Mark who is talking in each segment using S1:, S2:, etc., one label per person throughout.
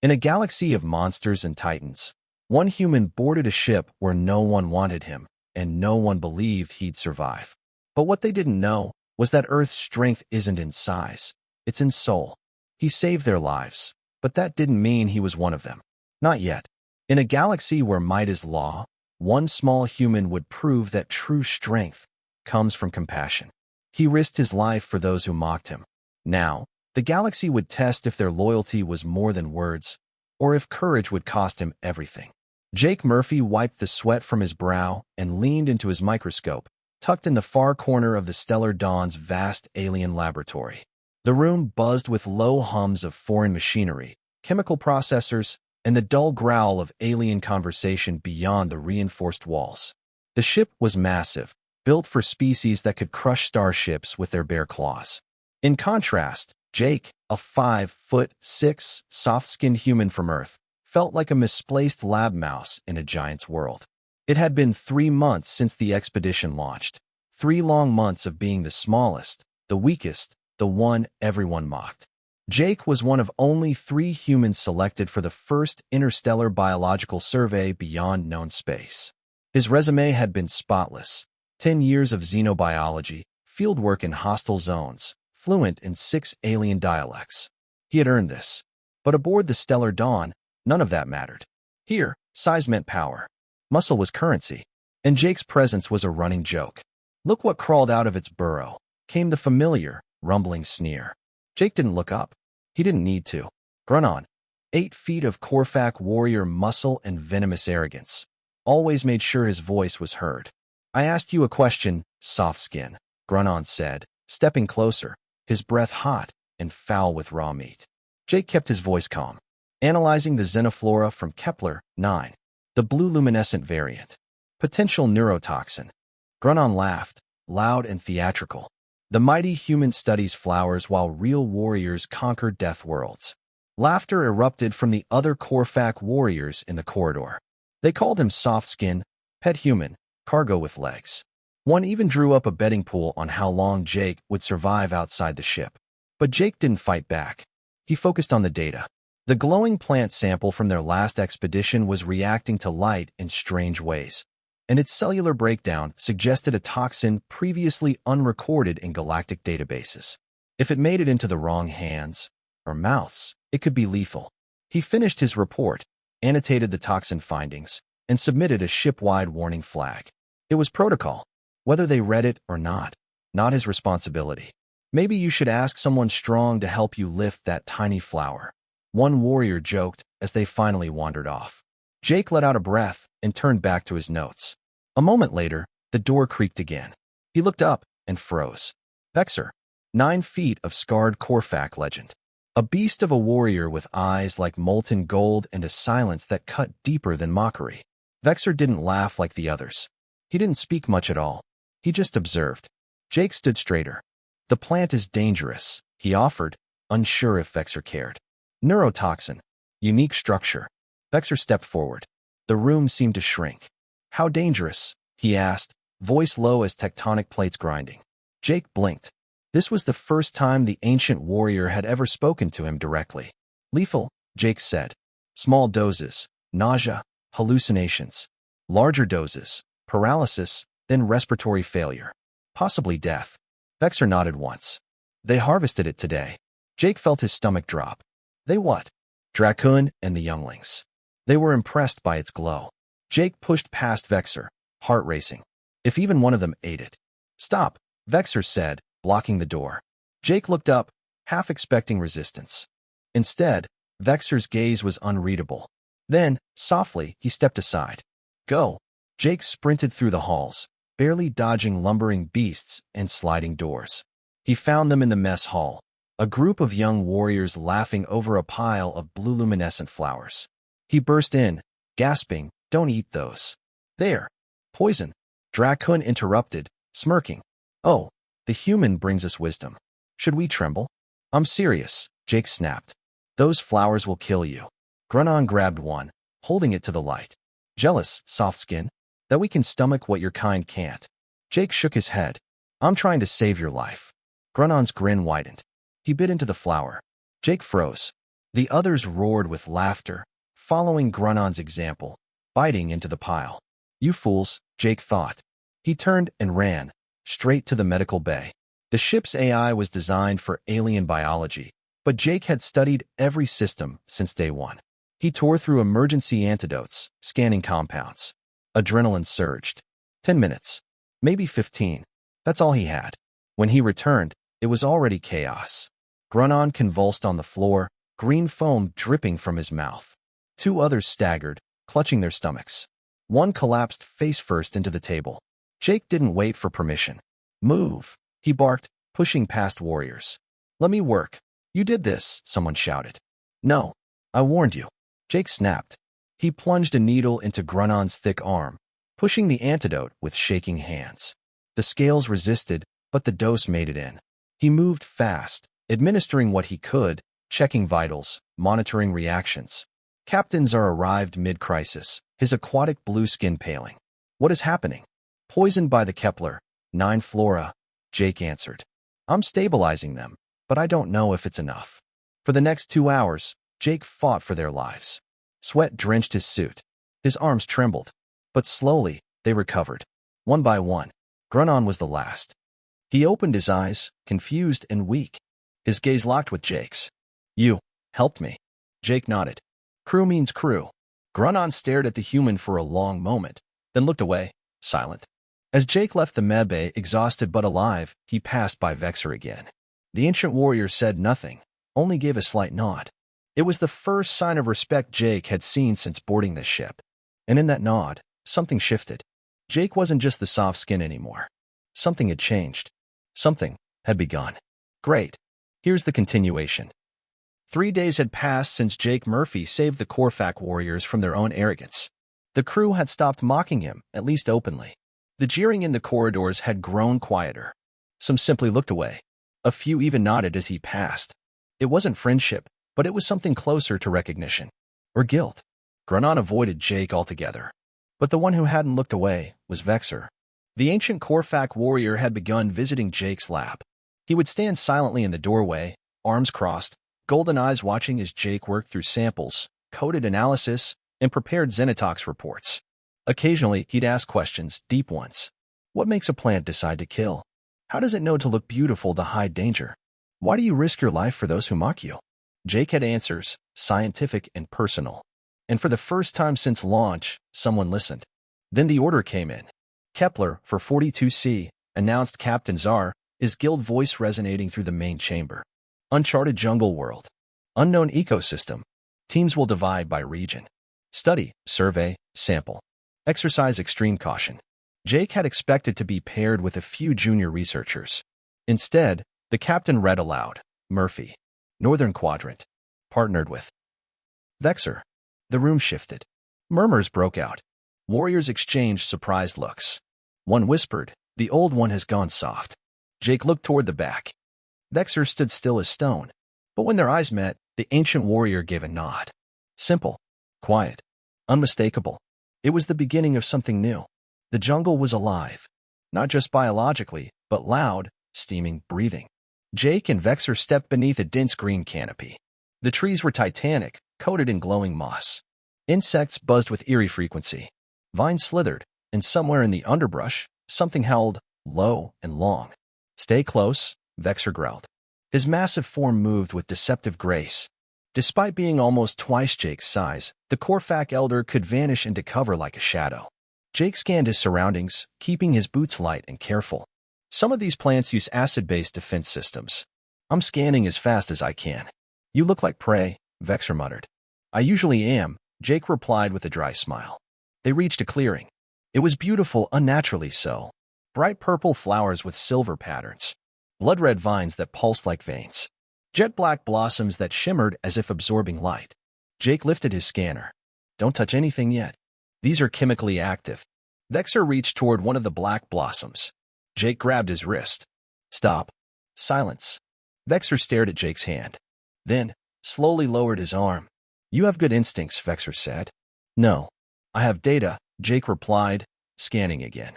S1: In a galaxy of monsters and titans, one human boarded a ship where no one wanted him, and no one believed he'd survive. But what they didn't know was that Earth's strength isn't in size, it's in soul. He saved their lives, but that didn't mean he was one of them. Not yet. In a galaxy where might is law, one small human would prove that true strength comes from compassion. He risked his life for those who mocked him. Now, the galaxy would test if their loyalty was more than words, or if courage would cost him everything. Jake Murphy wiped the sweat from his brow and leaned into his microscope, tucked in the far corner of the Stellar Dawn's vast alien laboratory. The room buzzed with low hums of foreign machinery, chemical processors, and the dull growl of alien conversation beyond the reinforced walls. The ship was massive, built for species that could crush starships with their bare claws. In contrast, Jake, a 5'6", soft-skinned human from Earth, felt like a misplaced lab mouse in a giant's world. It had been 3 months since the expedition launched. 3 long months of being the smallest, the weakest, the one everyone mocked. Jake was one of only 3 humans selected for the first interstellar biological survey beyond known space. His resume had been spotless. 10 years of xenobiology, fieldwork in hostile zones, fluent in 6 alien dialects. He had earned this. But aboard the Stellar Dawn, none of that mattered. Here, size meant power. Muscle was currency. And Jake's presence was a running joke. Look what crawled out of its burrow. Came the familiar, rumbling sneer. Jake didn't look up. He didn't need to. Grunnon, 8 feet of Corfac warrior muscle and venomous arrogance, always made sure his voice was heard. I asked you a question, soft skin, Grunnon said, stepping closer, his breath hot and foul with raw meat. Jake kept his voice calm, analyzing the xenoflora from Kepler-9, the blue luminescent variant. Potential neurotoxin. Grunnon laughed, loud and theatrical. The mighty human studies flowers while real warriors conquer death worlds. Laughter erupted from the other Corfac warriors in the corridor. They called him soft skin, pet human, cargo with legs. One even drew up a betting pool on how long Jake would survive outside the ship. But Jake didn't fight back. He focused on the data. The glowing plant sample from their last expedition was reacting to light in strange ways, and its cellular breakdown suggested a toxin previously unrecorded in galactic databases. If it made it into the wrong hands or mouths, it could be lethal. He finished his report, annotated the toxin findings, and submitted a ship-wide warning flag. It was protocol. Whether they read it or not his responsibility. Maybe you should ask someone strong to help you lift that tiny flower, one warrior joked as they finally wandered off. Jake let out a breath and turned back to his notes. A moment later, the door creaked again. He looked up and froze. Vexer, 9 feet of scarred Corfac legend. A beast of a warrior with eyes like molten gold and a silence that cut deeper than mockery. Vexer didn't laugh like the others. He didn't speak much at all. He just observed. Jake stood straighter. The plant is dangerous, he offered, unsure if Vexer cared. Neurotoxin. Unique structure. Vexer stepped forward. The room seemed to shrink. How dangerous? He asked, voice low as tectonic plates grinding. Jake blinked. This was the first time the ancient warrior had ever spoken to him directly. Lethal, Jake said. Small doses, nausea, hallucinations. Larger doses, paralysis, then respiratory failure. Possibly death. Vexer nodded once. They harvested it today. Jake felt his stomach drop. They what? Dracun and the younglings. They were impressed by its glow. Jake pushed past Vexer, heart racing. If even one of them ate it. Stop, Vexer said, blocking the door. Jake looked up, half expecting resistance. Instead, Vexer's gaze was unreadable. Then, softly, he stepped aside. Go. Jake sprinted through the halls, barely dodging lumbering beasts and sliding doors. He found them in the mess hall, a group of young warriors laughing over a pile of blue luminescent flowers. He burst in, gasping, don't eat those. There. Poison. Dracun interrupted, smirking. Oh, the human brings us wisdom. Should we tremble? I'm serious, Jake snapped. Those flowers will kill you. Grunnon grabbed one, holding it to the light. Jealous, soft skin, that we can stomach what your kind can't. Jake shook his head. I'm trying to save your life. Grunnon's grin widened. He bit into the flower. Jake froze. The others roared with laughter, following Grunon's example, biting into the pile. You fools, Jake thought. He turned and ran, straight to the medical bay. The ship's AI was designed for alien biology, but Jake had studied every system since day one. He tore through emergency antidotes, scanning compounds. Adrenaline surged. 10 minutes. Maybe 15. That's all he had. When he returned, it was already chaos. Grunon convulsed on the floor, green foam dripping from his mouth. Two others staggered, clutching their stomachs. One collapsed face first into the table. Jake didn't wait for permission. Move, he barked, pushing past warriors. Let me work. You did this, someone shouted. No, I warned you. Jake snapped. He plunged a needle into Grunon's thick arm, pushing the antidote with shaking hands. The scales resisted, but the dose made it in. He moved fast, administering what he could, checking vitals, monitoring reactions. Captain Zar arrived mid-crisis, his aquatic blue skin paling. What is happening? Poisoned by the Kepler, 9 flora, Jake answered. I'm stabilizing them, but I don't know if it's enough. For the next 2 hours, Jake fought for their lives. Sweat drenched his suit. His arms trembled. But slowly, they recovered. One by one. Grunon was the last. He opened his eyes, confused and weak. His gaze locked with Jake's. You helped me. Jake nodded. Crew means crew. Grunon stared at the human for a long moment, then looked away, silent. As Jake left the medbay, exhausted but alive, he passed by Vexor again. The ancient warrior said nothing, only gave a slight nod. It was the first sign of respect Jake had seen since boarding the ship. And in that nod, something shifted. Jake wasn't just the soft skin anymore. Something had changed. Something had begun. Great. Here's the continuation. 3 days had passed since Jake Murphy saved the Corfac warriors from their own arrogance. The crew had stopped mocking him, at least openly. The jeering in the corridors had grown quieter. Some simply looked away. A few even nodded as he passed. It wasn't friendship, but it was something closer to recognition. Or guilt. Grunon avoided Jake altogether. But the one who hadn't looked away was Vexor. The ancient Corfac warrior had begun visiting Jake's lab. He would stand silently in the doorway, arms crossed, golden eyes watching as Jake worked through samples, coded analysis, and prepared Xenotox reports. Occasionally, he'd ask questions, deep ones. What makes a plant decide to kill? How does it know to look beautiful to hide danger? Why do you risk your life for those who mock you? Jake had answers, scientific and personal. And for the first time since launch, someone listened. Then the order came in. Kepler, for 42C, announced Captain Zar, his guild voice resonating through the main chamber. Uncharted jungle world. Unknown ecosystem. Teams will divide by region. Study, survey, sample. Exercise extreme caution. Jake had expected to be paired with a few junior researchers. Instead, the captain read aloud, Murphy. Northern Quadrant. Partnered with Vexor. The room shifted. Murmurs broke out. Warriors exchanged surprised looks. One whispered, the old one has gone soft. Jake looked toward the back. Vexor stood still as stone. But when their eyes met, the ancient warrior gave a nod. Simple. Quiet. Unmistakable. It was the beginning of something new. The jungle was alive. Not just biologically, but loud, steaming, breathing. Jake and Vexor stepped beneath a dense green canopy. The trees were titanic, coated in glowing moss. Insects buzzed with eerie frequency. Vines slithered, and somewhere in the underbrush, something howled, low and long. Stay close, Vexor growled. His massive form moved with deceptive grace. Despite being almost twice Jake's size, the Corfac elder could vanish into cover like a shadow. Jake scanned his surroundings, keeping his boots light and careful. Some of these plants use acid-based defense systems. I'm scanning as fast as I can. You look like prey, Vexor muttered. I usually am, Jake replied with a dry smile. They reached a clearing. It was beautiful, unnaturally so. Bright purple flowers with silver patterns. Blood-red vines that pulsed like veins. Jet-black blossoms that shimmered as if absorbing light. Jake lifted his scanner. Don't touch anything yet. These are chemically active. Vexor reached toward one of the black blossoms. Jake grabbed his wrist. Stop. Silence. Vexor stared at Jake's hand. Then, slowly lowered his arm. You have good instincts, Vexor said. No. I have data, Jake replied, scanning again.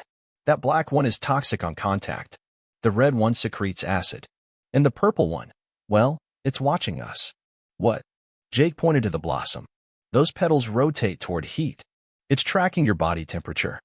S1: That black one is toxic on contact. The red one secretes acid. And the purple one, well, it's watching us. What? Jake pointed to the blossom. Those petals rotate toward heat. It's tracking your body temperature.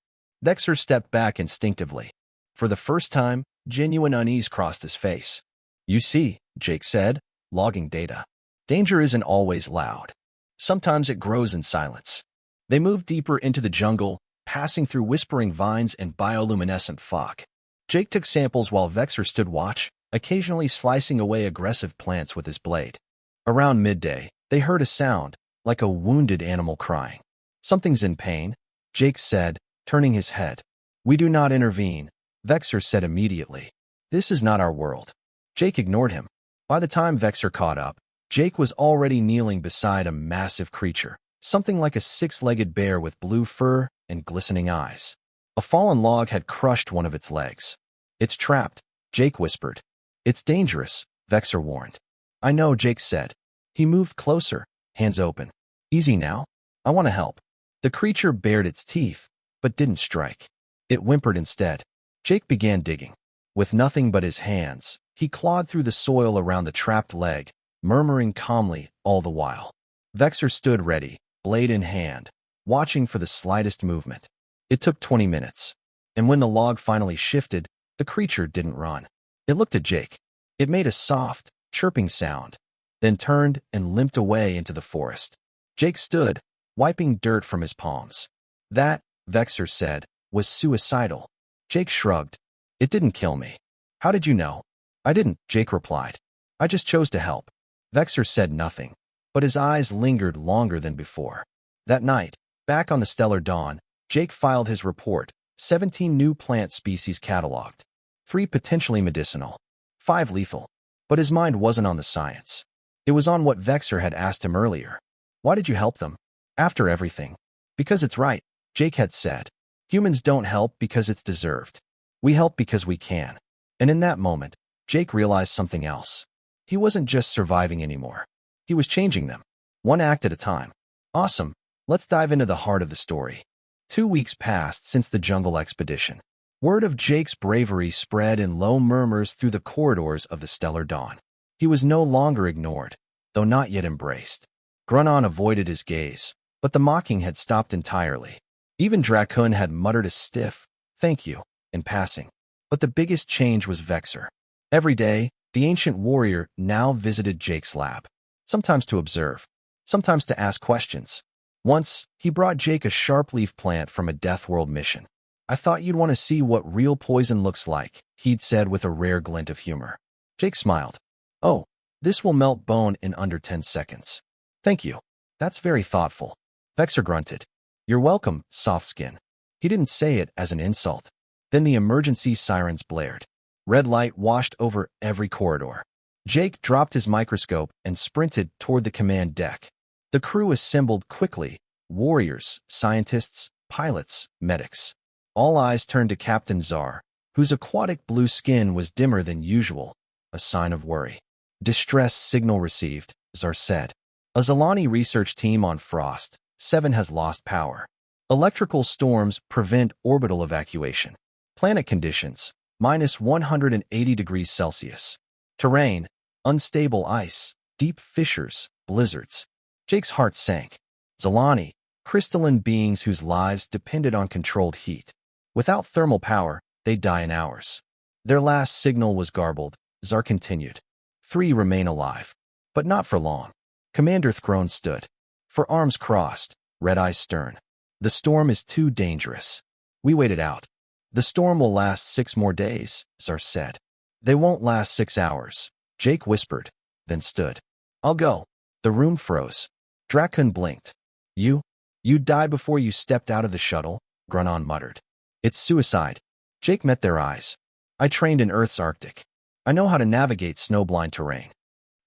S1: Vexor stepped back instinctively. For the first time, genuine unease crossed his face. You see, Jake said, logging data. Danger isn't always loud. Sometimes it grows in silence. They moved deeper into the jungle, passing through whispering vines and bioluminescent fog. Jake took samples while Vexor stood watch, occasionally slicing away aggressive plants with his blade. Around midday, they heard a sound, like a wounded animal crying. Something's in pain, Jake said, turning his head. We do not intervene, Vexor said immediately. This is not our world. Jake ignored him. By the time Vexor caught up, Jake was already kneeling beside a massive creature, something like a six-legged bear with blue fur and glistening eyes. A fallen log had crushed one of its legs. It's trapped, Jake whispered. It's dangerous, Vexor warned. I know, Jake said. He moved closer, hands open. Easy now. I want to help. The creature bared its teeth, but didn't strike. It whimpered instead. Jake began digging. With nothing but his hands, he clawed through the soil around the trapped leg, murmuring calmly all the while. Vexor stood ready, blade in hand, watching for the slightest movement. It took 20 minutes, and when the log finally shifted, the creature didn't run. It looked at Jake. It made a soft, chirping sound, then turned and limped away into the forest. Jake stood, wiping dirt from his palms. That, Vexor said, was suicidal. Jake shrugged. It didn't kill me. How did you know? I didn't, Jake replied. I just chose to help. Vexor said nothing, but his eyes lingered longer than before. That night, back on the Stellar Dawn, Jake filed his report, 17 new plant species cataloged. 3 potentially medicinal, 5 lethal. But his mind wasn't on the science. It was on what Vexor had asked him earlier. Why did you help them? After everything. Because it's right, Jake had said. Humans don't help because it's deserved. We help because we can. And in that moment, Jake realized something else. He wasn't just surviving anymore. He was changing them, one act at a time. Awesome. Let's dive into the heart of the story. 2 weeks passed since the jungle expedition. Word of Jake's bravery spread in low murmurs through the corridors of the Stellar Dawn. He was no longer ignored, though not yet embraced. Grunnon avoided his gaze, but the mocking had stopped entirely. Even Dracun had muttered a stiff, thank you, in passing. But the biggest change was Vexor. Every day, the ancient warrior now visited Jake's lab, sometimes to observe, sometimes to ask questions. Once, he brought Jake a sharp-leaf plant from a Death World mission. I thought you'd want to see what real poison looks like, he'd said with a rare glint of humor. Jake smiled. Oh, this will melt bone in under 10 seconds. Thank you. That's very thoughtful. Vexor grunted. You're welcome, Softskin. He didn't say it as an insult. Then the emergency sirens blared. Red light washed over every corridor. Jake dropped his microscope and sprinted toward the command deck. The crew assembled quickly. Warriors, scientists, pilots, medics. All eyes turned to Captain Czar, whose aquatic blue skin was dimmer than usual, a sign of worry. Distress signal received, Czar said. A Zalani research team on Frost 7 has lost power. Electrical storms prevent orbital evacuation. Planet conditions, minus 180 degrees Celsius. Terrain, unstable ice, deep fissures, blizzards. Jake's heart sank. Zalani, crystalline beings whose lives depended on controlled heat. Without thermal power, they'd die in hours. Their last signal was garbled, Czar continued. 3 remain alive, but not for long. Commander Throne stood. For arms crossed, red eyes stern. The storm is too dangerous. We waited out. The storm will last 6 more days, Czar said. They won't last 6 hours, Jake whispered, then stood. I'll go. The room froze. Dracun blinked. You'd die before you stepped out of the shuttle, Grunnon muttered. It's suicide. Jake met their eyes. I trained in Earth's Arctic. I know how to navigate snow-blind terrain.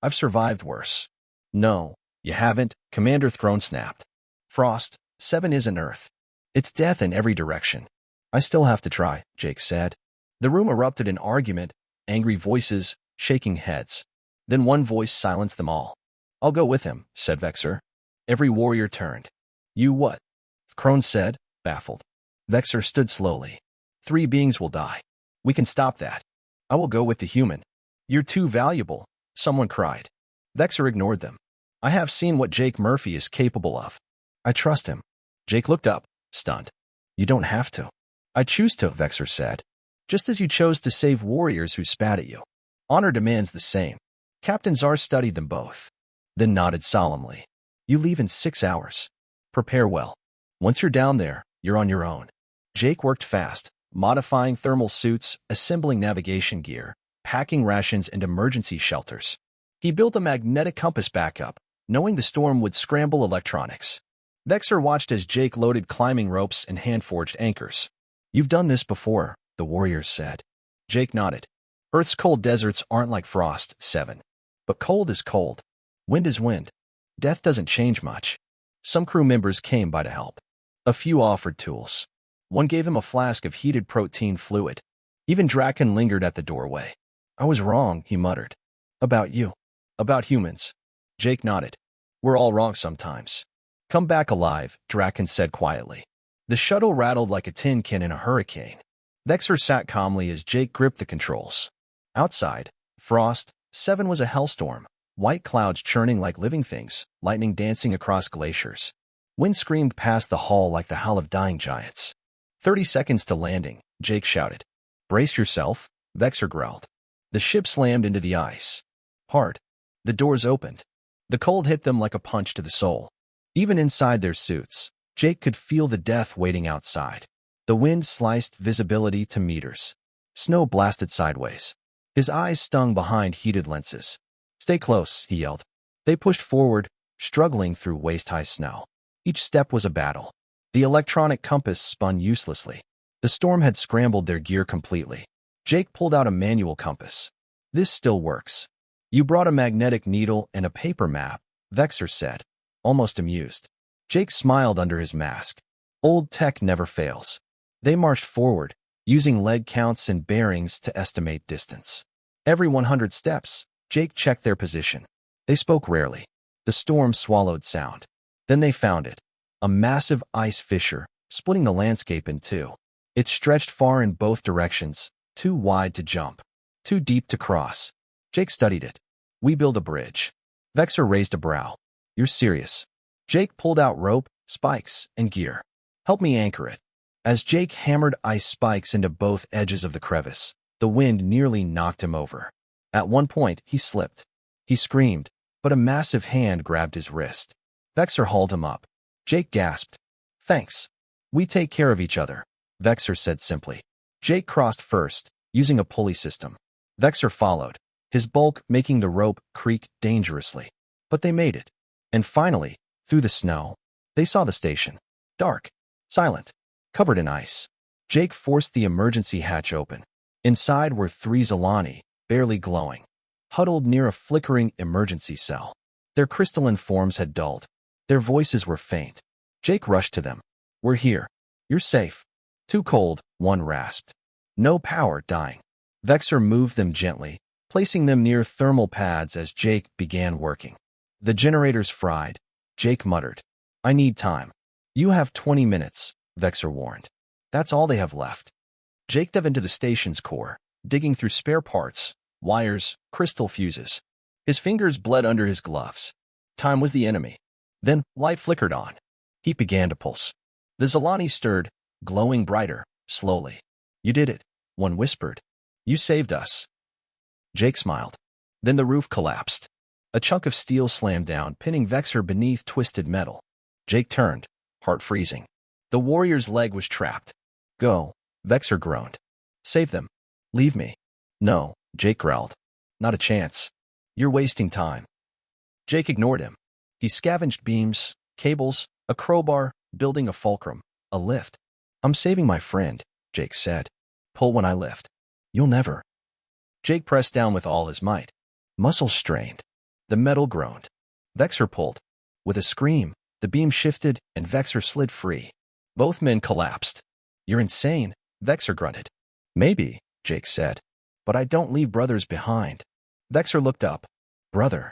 S1: I've survived worse. No, you haven't, Commander Throne snapped. Frost 7 isn't Earth. It's death in every direction. I still have to try, Jake said. The room erupted in argument, angry voices, shaking heads. Then one voice silenced them all. I'll go with him, said Vexor. Every warrior turned. You what? Crone said, baffled. Vexor stood slowly. 3 beings will die. We can stop that. I will go with the human. You're too valuable, someone cried. Vexor ignored them. I have seen what Jake Murphy is capable of. I trust him. Jake looked up, stunned. You don't have to. I choose to, Vexor said. Just as you chose to save warriors who spat at you. Honor demands the same. Captain Czar studied them both, then nodded solemnly. You leave in 6 hours. Prepare well. Once you're down there, you're on your own. Jake worked fast, modifying thermal suits, assembling navigation gear, packing rations and emergency shelters. He built a magnetic compass backup, knowing the storm would scramble electronics. Vexor watched as Jake loaded climbing ropes and hand-forged anchors. You've done this before, the warriors said. Jake nodded. Earth's cold deserts aren't like frost, 7. But cold is cold. Wind is wind. Death doesn't change much. Some crew members came by to help. A few offered tools. One gave him a flask of heated protein fluid. Even Draken lingered at the doorway. I was wrong, he muttered. About you. About humans. Jake nodded. We're all wrong sometimes. Come back alive, Draken said quietly. The shuttle rattled like a tin can in a hurricane. Vexor sat calmly as Jake gripped the controls. Outside, Frost 7 was a hellstorm, white clouds churning like living things, lightning dancing across glaciers. Wind screamed past the hull like the howl of dying giants. 30 seconds to landing, Jake shouted. Brace yourself, Vexor growled. The ship slammed into the ice. Hard. The doors opened. The cold hit them like a punch to the soul. Even inside their suits, Jake could feel the death waiting outside. The wind sliced visibility to meters. Snow blasted sideways. His eyes stung behind heated lenses. Stay close, he yelled. They pushed forward, struggling through waist-high snow. Each step was a battle. The electronic compass spun uselessly. The storm had scrambled their gear completely. Jake pulled out a manual compass. This still works. You brought a magnetic needle and a paper map, Vexor said, almost amused. Jake smiled under his mask. Old tech never fails. They marched forward, using leg counts and bearings to estimate distance. Every 100 steps, Jake checked their position. They spoke rarely. The storm swallowed sound. Then they found it. A massive ice fissure, splitting the landscape in two. It stretched far in both directions, too wide to jump, too deep to cross. Jake studied it. We build a bridge. Vexor raised a brow. You're serious. Jake pulled out rope, spikes, and gear. Help me anchor it. As Jake hammered ice spikes into both edges of the crevice, the wind nearly knocked him over. At one point, he slipped. He screamed, but a massive hand grabbed his wrist. Vexor hauled him up. Jake gasped. Thanks. We take care of each other, Vexor said simply. Jake crossed first, using a pulley system. Vexor followed, his bulk making the rope creak dangerously. But they made it. And finally, through the snow, they saw the station. Dark, silent, covered in ice. Jake forced the emergency hatch open. Inside were 3 Zalani, barely glowing, huddled near a flickering emergency cell. Their crystalline forms had dulled. Their voices were faint. Jake rushed to them. We're here. You're safe. Too cold, one rasped. No power, dying. Vexor moved them gently, placing them near thermal pads as Jake began working. The generators fried. Jake muttered. I need time. You have 20 minutes, Vexor warned. That's all they have left. Jake dove into the station's core, digging through spare parts, wires, crystal fuses. His fingers bled under his gloves. Time was the enemy. Then light flickered on. Heat began to pulse. The Zalani stirred, glowing brighter, slowly. You did it, one whispered. You saved us. Jake smiled. Then the roof collapsed. A chunk of steel slammed down, pinning Vexor beneath twisted metal. Jake turned, heart freezing. The warrior's leg was trapped. Go, Vexor groaned. Save them. Leave me. No, Jake growled. Not a chance. You're wasting time. Jake ignored him. He scavenged beams, cables, a crowbar, building a fulcrum, a lift. I'm saving my friend, Jake said. Pull when I lift. You'll never. Jake pressed down with all his might. Muscles strained. The metal groaned. Vexor pulled. With a scream, the beam shifted and Vexor slid free. Both men collapsed. You're insane, Vexor grunted. Maybe, Jake said. But I don't leave brothers behind. Vexor looked up. Brother.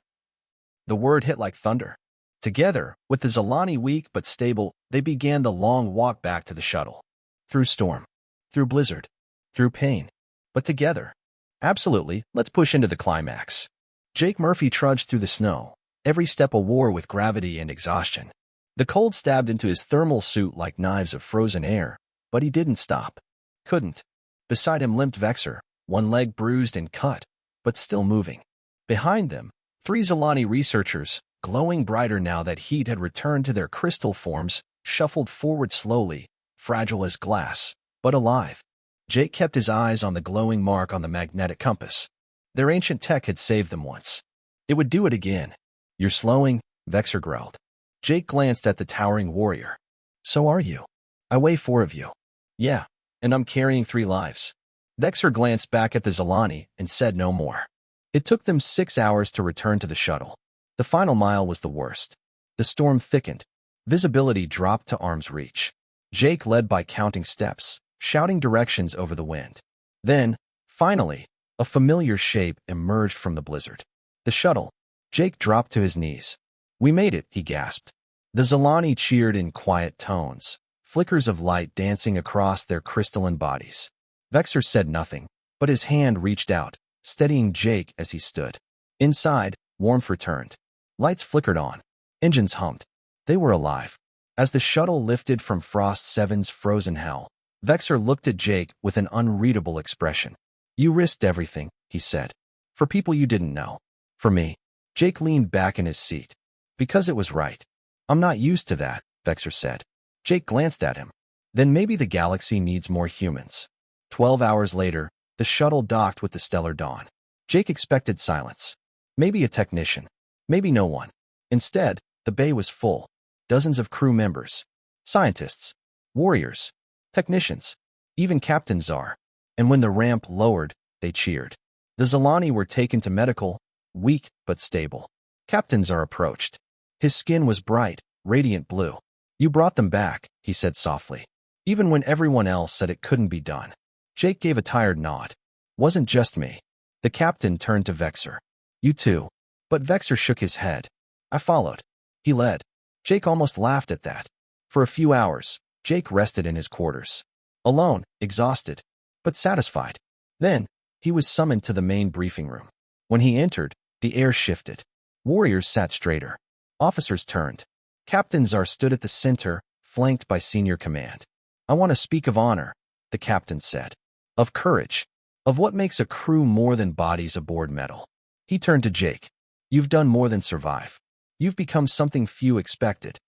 S1: The word hit like thunder. Together, with the Zalani weak but stable, they began the long walk back to the shuttle. Through storm. Through blizzard. Through pain. But together. Absolutely, let's push into the climax. Jake Murphy trudged through the snow, every step a war with gravity and exhaustion. The cold stabbed into his thermal suit like knives of frozen air, but he didn't stop. Couldn't. Beside him limped Vexor, one leg bruised and cut, but still moving. Behind them, 3 Zilani researchers, glowing brighter now that heat had returned to their crystal forms, shuffled forward slowly, fragile as glass, but alive. Jake kept his eyes on the glowing mark on the magnetic compass. Their ancient tech had saved them once. It would do it again. "You're slowing," Vexor growled. Jake glanced at the towering warrior. "So are you. I weigh 4 of you." "Yeah, and I'm carrying 3 lives." Vexor glanced back at the Zilani and said no more. It took them 6 hours to return to the shuttle. The final mile was the worst. The storm thickened. Visibility dropped to arm's reach. Jake led by counting steps, shouting directions over the wind. Then, finally, a familiar shape emerged from the blizzard. The shuttle. Jake dropped to his knees. "We made it," he gasped. The Zilani cheered in quiet tones, flickers of light dancing across their crystalline bodies. Vexor said nothing, but his hand reached out, steadying Jake as he stood. Inside, warmth returned. Lights flickered on. Engines hummed. They were alive. As the shuttle lifted from Frost 7's frozen hell, Vexor looked at Jake with an unreadable expression. "You risked everything," he said. "For people you didn't know. For me." Jake leaned back in his seat. "Because it was right." "I'm not used to that," Vexor said. Jake glanced at him. "Then maybe the galaxy needs more humans." 12 hours later, the shuttle docked with the stellar dawn. Jake expected silence. Maybe a technician. Maybe no one. Instead, the bay was full. Dozens of crew members. Scientists. Warriors. Technicians. Even Captain Czar. And when the ramp lowered, they cheered. The Zilani were taken to medical, weak but stable. Captain Czar approached. His skin was bright, radiant blue. "You brought them back," he said softly, even when everyone else said it couldn't be done. Jake gave a tired nod. "Wasn't just me." The captain turned to Vexor. "You too." But Vexor shook his head. "I followed." He led. Jake almost laughed at that. For a few hours, Jake rested in his quarters. Alone, exhausted, but satisfied. Then, he was summoned to the main briefing room. When he entered, the air shifted. Warriors sat straighter. Officers turned. Captain Czar stood at the center, flanked by senior command. "I want to speak of honor," the captain said. "Of courage. Of what makes a crew more than bodies aboard metal." He turned to Jake. "You've done more than survive. You've become something few expected."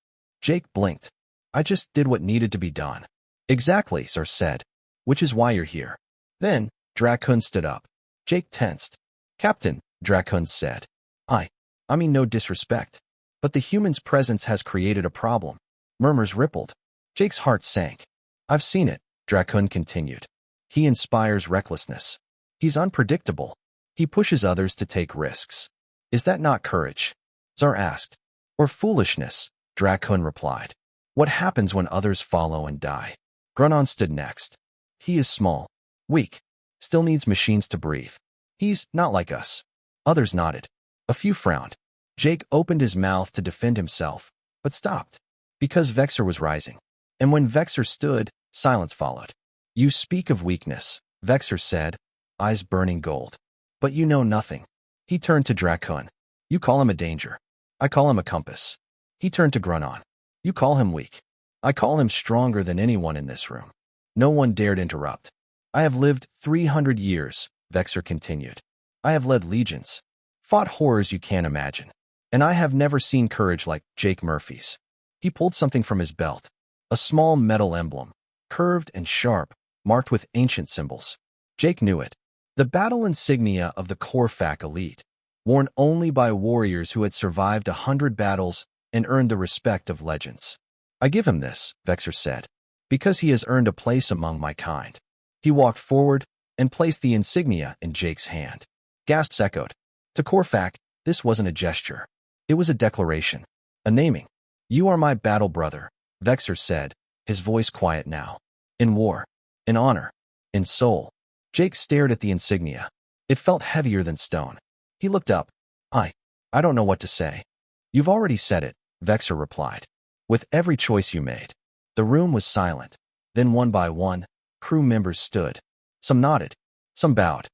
S1: Jake blinked. "I just did what needed to be done." "Exactly," Czar said. "Which is why you're here." Then, Dracun stood up. Jake tensed. "Captain," Dracun said. I mean no disrespect. But the human's presence has created a problem." Murmurs rippled. Jake's heart sank. "I've seen it," Dracun continued. "He inspires recklessness. He's unpredictable. He pushes others to take risks." "Is that not courage?" Czar asked. "Or foolishness?" Dracun replied. "What happens when others follow and die?" Grunnon stood next. "He is small, weak, still needs machines to breathe. He's not like us." Others nodded. A few frowned. Jake opened his mouth to defend himself, but stopped, because Vexor was rising. And when Vexor stood, silence followed. "You speak of weakness," Vexor said, eyes burning gold. "But you know nothing." He turned to Dracun. "You call him a danger. I call him a compass." He turned to Grunnon. "You call him weak. I call him stronger than anyone in this room." No one dared interrupt. "I have lived 300 years," Vexor continued. "I have led legions, fought horrors you can't imagine. And I have never seen courage like Jake Murphy's." He pulled something from his belt. A small metal emblem, curved and sharp, marked with ancient symbols. Jake knew it. The battle insignia of the Corfac elite, worn only by warriors who had survived 100 battles and earned the respect of legends. "I give him this," Vexor said, "because he has earned a place among my kind." He walked forward and placed the insignia in Jake's hand. Gasps echoed. To Corfac, this wasn't a gesture. It was a declaration, a naming. "You are my battle brother," Vexor said, his voice quiet now. "In war, in honor, in soul." Jake stared at the insignia. It felt heavier than stone. He looked up. I don't know what to say." "You've already said it," Vexor replied. "With every choice you made." The room was silent. Then one by one, crew members stood. Some nodded. Some bowed.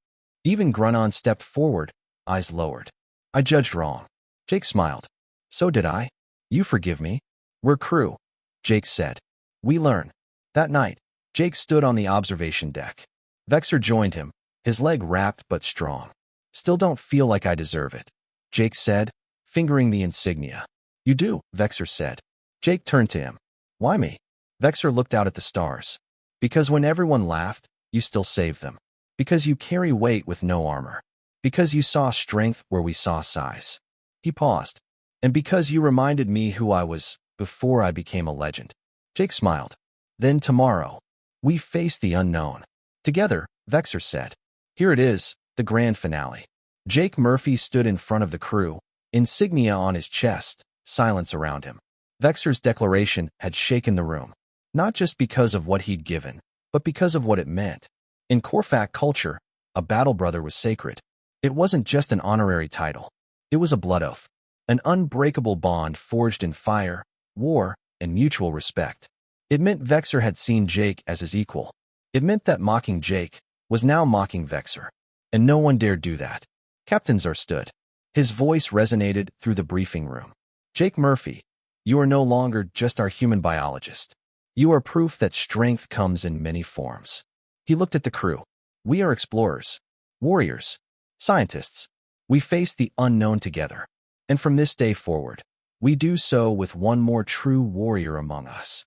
S1: Even Grunnon stepped forward, eyes lowered. "I judged wrong." Jake smiled. So did I. You forgive me? We're crew, Jake said. We learn. That night, Jake stood on the observation deck. Vexor joined him, his leg wrapped but strong. Still don't feel like I deserve it, Jake said, fingering the insignia. You do, Vexor said. Jake turned to him. Why me? Vexor looked out at the stars. Because when everyone laughed, you still saved them. Because you carry weight with no armor. Because you saw strength where we saw size. He paused. And because you reminded me who I was before I became a legend. Jake smiled. Then tomorrow, we face the unknown. Together, Vexor said. Here it is, the grand finale. Jake Murphy stood in front of the crew, insignia on his chest, silence around him. Vexor's declaration had shaken the room, not just because of what he'd given, but because of what it meant. In Corfac culture, a battle brother was sacred. It wasn't just an honorary title. It was a blood oath, an unbreakable bond forged in fire, war, and mutual respect. It meant Vexor had seen Jake as his equal. It meant that mocking Jake was now mocking Vexor, and no one dared do that. Captain Zar stood. His voice resonated through the briefing room. Jake Murphy, you are no longer just our human biologist. You are proof that strength comes in many forms. He looked at the crew. We are explorers, warriors, scientists. We face the unknown together. And from this day forward, we do so with one more true warrior among us.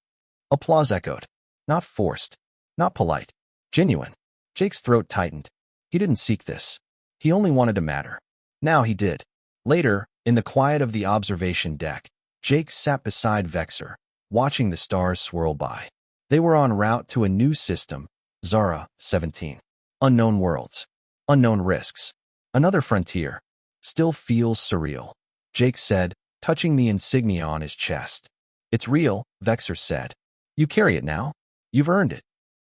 S1: Applause echoed. Not forced, not polite, genuine. Jake's throat tightened. He didn't seek this. He only wanted to matter. Now he did. Later, in the quiet of the observation deck, Jake sat beside Vexor, watching the stars swirl by. They were en route to a new system, Zara 17. Unknown worlds, unknown risks. Another frontier. Still feels surreal, Jake said, touching the insignia on his chest. It's real, Vexor said. You carry it now. You've earned it.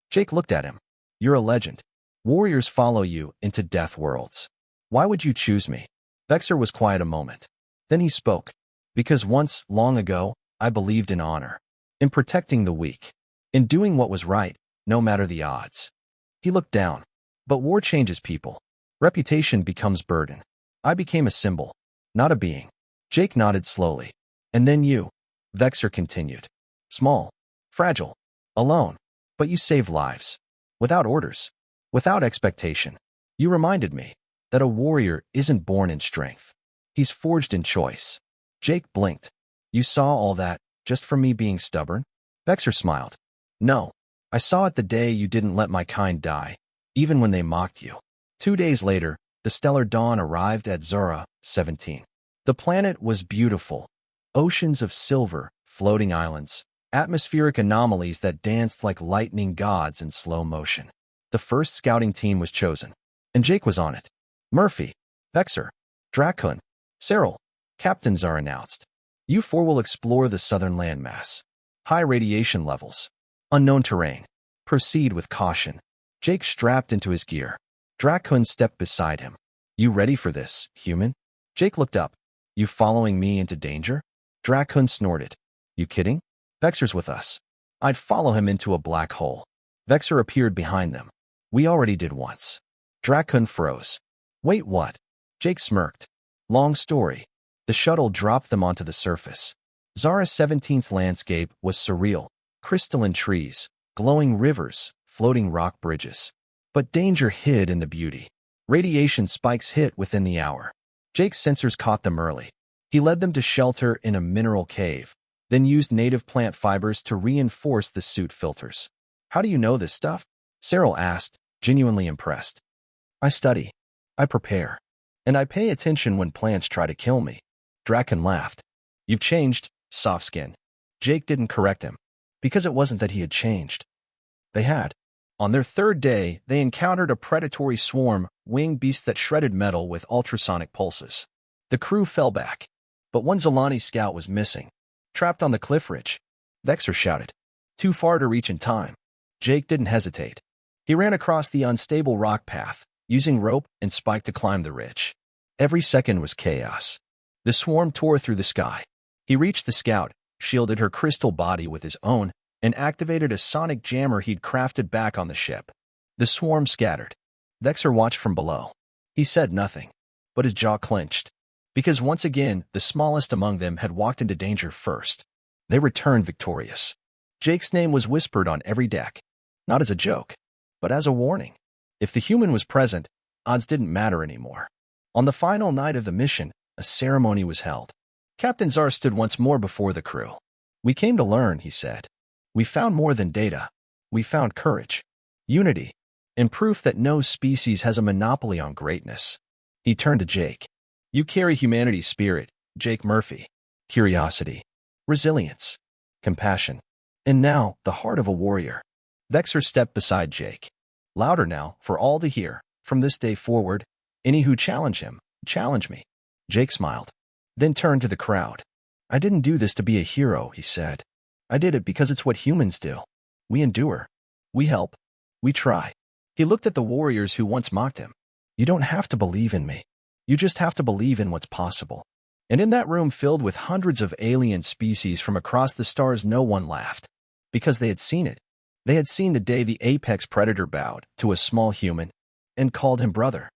S1: Jake looked at him. You're a legend. Warriors follow you into death worlds. Why would you choose me? Vexor was quiet a moment. Then he spoke. Because once, long ago, I believed in honor. In protecting the weak. In doing what was right, no matter the odds. He looked down. But war changes people. Reputation becomes burden. I became a symbol, not a being. Jake nodded slowly. And then you, Vexor continued. Small, fragile, alone. But you saved lives. Without orders. Without expectation. You reminded me that a warrior isn't born in strength. He's forged in choice. Jake blinked. You saw all that just from me being stubborn? Vexor smiled. No. I saw it the day you didn't let my kind die, even when they mocked you. 2 days later, the stellar dawn arrived at Zara 17. The planet was beautiful. Oceans of silver, floating islands, atmospheric anomalies that danced like lightning gods in slow motion. The first scouting team was chosen, and Jake was on it. Murphy, Vexor, Dracun, Cyril, Captain Zar announced. You four will explore the southern landmass. High radiation levels. Unknown terrain. Proceed with caution. Jake strapped into his gear. Dracun stepped beside him. You ready for this, human? Jake looked up. You following me into danger? Dracun snorted. You kidding? Vexor's with us. I'd follow him into a black hole. Vexor appeared behind them. We already did once. Dracun froze. Wait, what? Jake smirked. Long story. The shuttle dropped them onto the surface. Zara 17's landscape was surreal. Crystalline trees, glowing rivers, floating rock bridges. But danger hid in the beauty. Radiation spikes hit within the hour. Jake's sensors caught them early. He led them to shelter in a mineral cave, then used native plant fibers to reinforce the suit filters. How do you know this stuff? Cyril asked, genuinely impressed. I study. I prepare. And I pay attention when plants try to kill me. Dracun laughed. You've changed, soft skin. Jake didn't correct him, because it wasn't that he had changed. They had. On their third day, they encountered a predatory swarm, winged beasts that shredded metal with ultrasonic pulses. The crew fell back, but one Zalani scout was missing, trapped on the cliff ridge. Vexor shouted. Too far to reach in time. Jake didn't hesitate. He ran across the unstable rock path, using rope and spike to climb the ridge. Every second was chaos. The swarm tore through the sky. He reached the scout, shielded her crystal body with his own, and activated a sonic jammer he'd crafted back on the ship. The swarm scattered. Vexor watched from below. He said nothing, but his jaw clenched. Because once again, the smallest among them had walked into danger first. They returned victorious. Jake's name was whispered on every deck, not as a joke, but as a warning. If the human was present, odds didn't matter anymore. On the final night of the mission, a ceremony was held. Captain Czar stood once more before the crew. "We came to learn," he said. "We found more than data. We found courage, unity, and proof that no species has a monopoly on greatness." He turned to Jake. "You carry humanity's spirit, Jake Murphy. Curiosity, resilience, compassion, and now the heart of a warrior." Vexer stepped beside Jake. "Louder now, for all to hear. From this day forward, any who challenge him, challenge me." Jake smiled, then turned to the crowd. "I didn't do this to be a hero," he said. "I did it because it's what humans do. We endure. We help. We try." He looked at the warriors who once mocked him. "You don't have to believe in me. You just have to believe in what's possible." And in that room filled with hundreds of alien species from across the stars, no one laughed. Because they had seen it. They had seen the day the apex predator bowed to a small human and called him brother.